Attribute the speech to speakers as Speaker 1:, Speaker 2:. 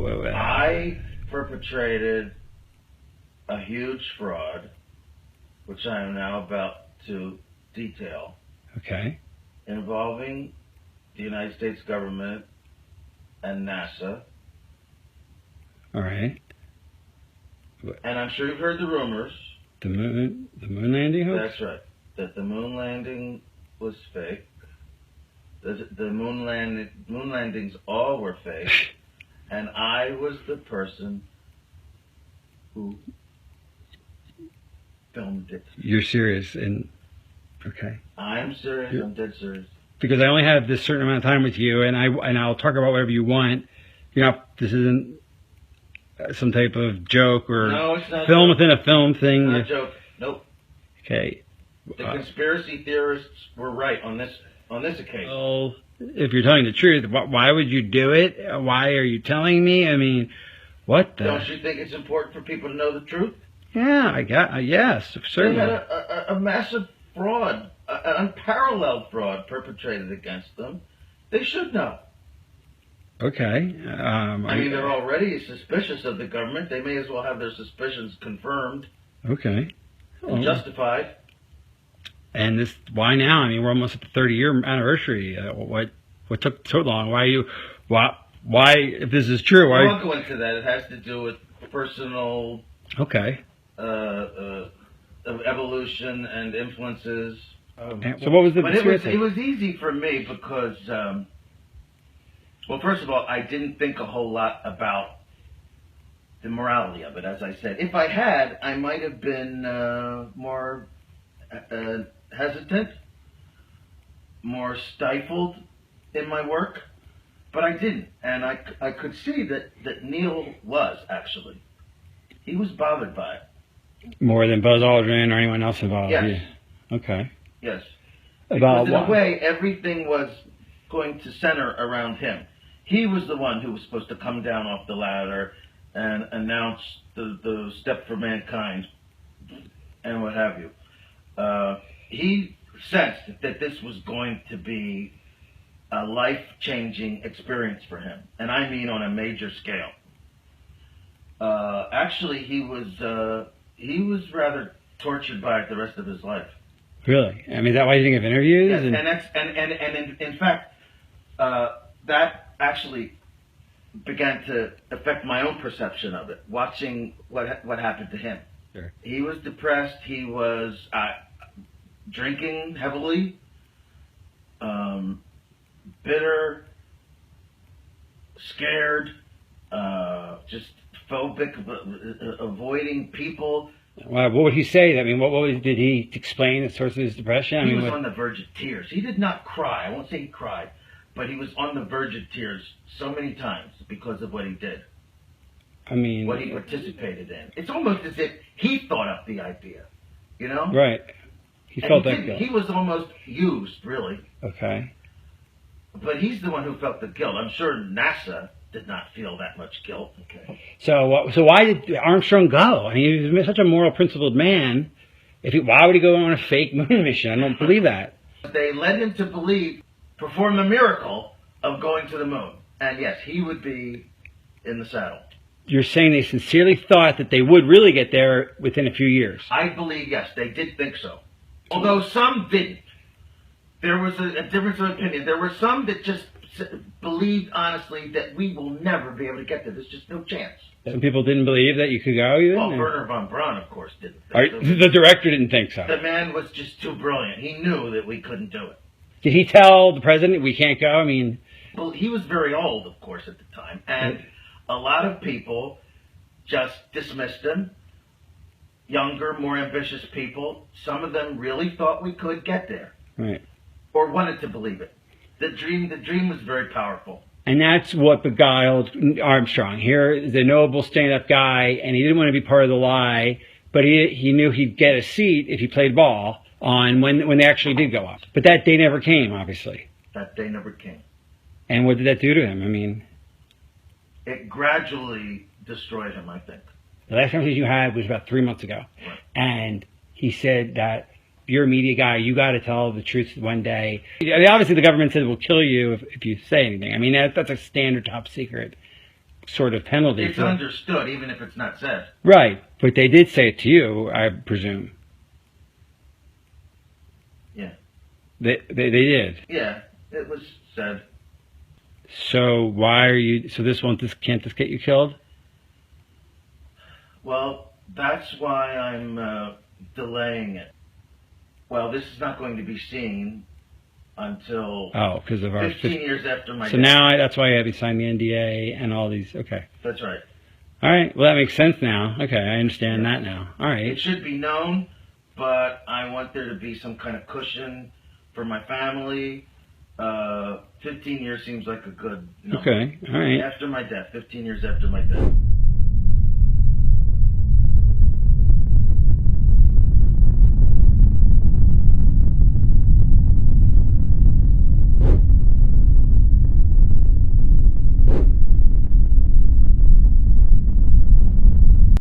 Speaker 1: I perpetrated a huge fraud, which I am now about to detail.
Speaker 2: Okay.
Speaker 1: Involving the United States government and NASA.
Speaker 2: All right.
Speaker 1: And I'm sure you've heard the rumors.
Speaker 2: The moon landing hoax?
Speaker 1: That's right. That the moon landing was fake. The moon landings all were fake. And I was the person who filmed it.
Speaker 2: You're serious? And okay.
Speaker 1: I'm serious. I'm dead serious.
Speaker 2: Because I only have this certain amount of time with you, and I'll talk about whatever you want. You know, this isn't some type of joke or
Speaker 1: no, it's not
Speaker 2: film
Speaker 1: joke.
Speaker 2: within a film thing.
Speaker 1: Not a joke. Nope.
Speaker 2: Okay.
Speaker 1: The conspiracy theorists were right on this occasion.
Speaker 2: Well, if you're telling the truth, why would you do it? Why are you telling me? I mean, what the?
Speaker 1: Don't you think it's important for people to know the truth?
Speaker 2: Yeah, yes, certainly.
Speaker 1: They had a massive fraud, an unparalleled fraud perpetrated against them. They should know.
Speaker 2: Okay.
Speaker 1: I mean, they're already suspicious of the government. They may as well have their suspicions confirmed.
Speaker 2: Okay.
Speaker 1: And justified.
Speaker 2: And this, why now? I mean, we're almost at the 30-year anniversary. What took so long? Why, if this is true, why?
Speaker 1: I won't go into that. It has to do with personal.
Speaker 2: Okay.
Speaker 1: Evolution and influences.
Speaker 2: So what was the?
Speaker 1: But it was easy for me because, well, first of all, I didn't think a whole lot about the morality of it. As I said, if I had, I might have been more hesitant, more stifled in my work, but I didn't, and I could see that Neil was actually. He was bothered by it.
Speaker 2: More than Buzz Aldrin or anyone else involved?
Speaker 1: Yes.
Speaker 2: Yeah. Okay.
Speaker 1: Yes.
Speaker 2: About
Speaker 1: because in a way, everything was going to center around him. He was the one who was supposed to come down off the ladder and announce the step for mankind and what have you. He sensed that this was going to be a life-changing experience for him, and I mean on a major scale. Actually, he was rather tortured by it the rest of his life.
Speaker 2: Really? I mean, is that why you think of interviews?
Speaker 1: Yes, and in fact, that actually began to affect my own perception of it. Watching what happened to him.
Speaker 2: Sure.
Speaker 1: He was depressed. He was drinking heavily, bitter, scared, just phobic, avoiding people.
Speaker 2: What would he say? I mean, did he explain the source of his depression?
Speaker 1: He was on the verge of tears. He did not cry. I won't say he cried, but he was on the verge of tears so many times because of what he did.
Speaker 2: I mean,
Speaker 1: what he participated in. It's almost as if he thought up the idea, you know?
Speaker 2: Right. He felt that guilt.
Speaker 1: He was almost used, really.
Speaker 2: Okay.
Speaker 1: But he's the one who felt the guilt. I'm sure NASA did not feel that much guilt. Okay.
Speaker 2: So why did Armstrong go? I mean, he was such a moral, principled man. Why would he go on a fake moon mission? I don't believe that.
Speaker 1: They led him to perform the miracle of going to the moon. And yes, he would be in the saddle.
Speaker 2: You're saying they sincerely thought that they would really get there within a few years?
Speaker 1: I believe, yes, they did think so. Although some didn't. There was a difference of opinion. There were some that just believed honestly that we will never be able to get there. There's just no chance.
Speaker 2: Some people didn't believe that you could go even?
Speaker 1: Well, Werner von Braun, of course, didn't.
Speaker 2: The director didn't think so.
Speaker 1: The man was just too brilliant. He knew that we couldn't do it.
Speaker 2: Did he tell the president we can't go? I mean...
Speaker 1: Well, he was very old, of course, at the time. And a lot of people just dismissed him. Younger, more ambitious people. Some of them really thought we could get there.
Speaker 2: Right.
Speaker 1: Or wanted to believe it. The dream was very powerful.
Speaker 2: And that's what beguiled Armstrong. Here is a noble stand-up guy, and he didn't want to be part of the lie, but he knew he'd get a seat if he played ball on when they actually did go up. But that day never came, obviously.
Speaker 1: That day never came.
Speaker 2: And what did that do to him? I mean...
Speaker 1: It gradually destroyed him, I think.
Speaker 2: The last conversation you had was about 3 months ago.
Speaker 1: Right.
Speaker 2: And he said that you're a media guy, you got to tell the truth one day. I mean, obviously, the government said it will kill you if you say anything. I mean, that's a standard top secret. sort of penalty.
Speaker 1: It's understood, even if it's not said.
Speaker 2: Right, but they did say it to you, I presume.
Speaker 1: Yeah.
Speaker 2: They did.
Speaker 1: Yeah, it was said.
Speaker 2: So why are you? So can't this get you killed?
Speaker 1: Well, that's why I'm delaying it. Well, this is not going to be seen until
Speaker 2: because of our
Speaker 1: 15 years after my
Speaker 2: So
Speaker 1: death.
Speaker 2: now that's why I have you sign the NDA and all these. Okay.
Speaker 1: That's right.
Speaker 2: All right. Well, that makes sense now. Okay, I understand that now. All right.
Speaker 1: It should be known, but I want there to be some kind of cushion for my family. 15 years seems like a good number.
Speaker 2: Okay. All right.
Speaker 1: After my death, 15 years after my death.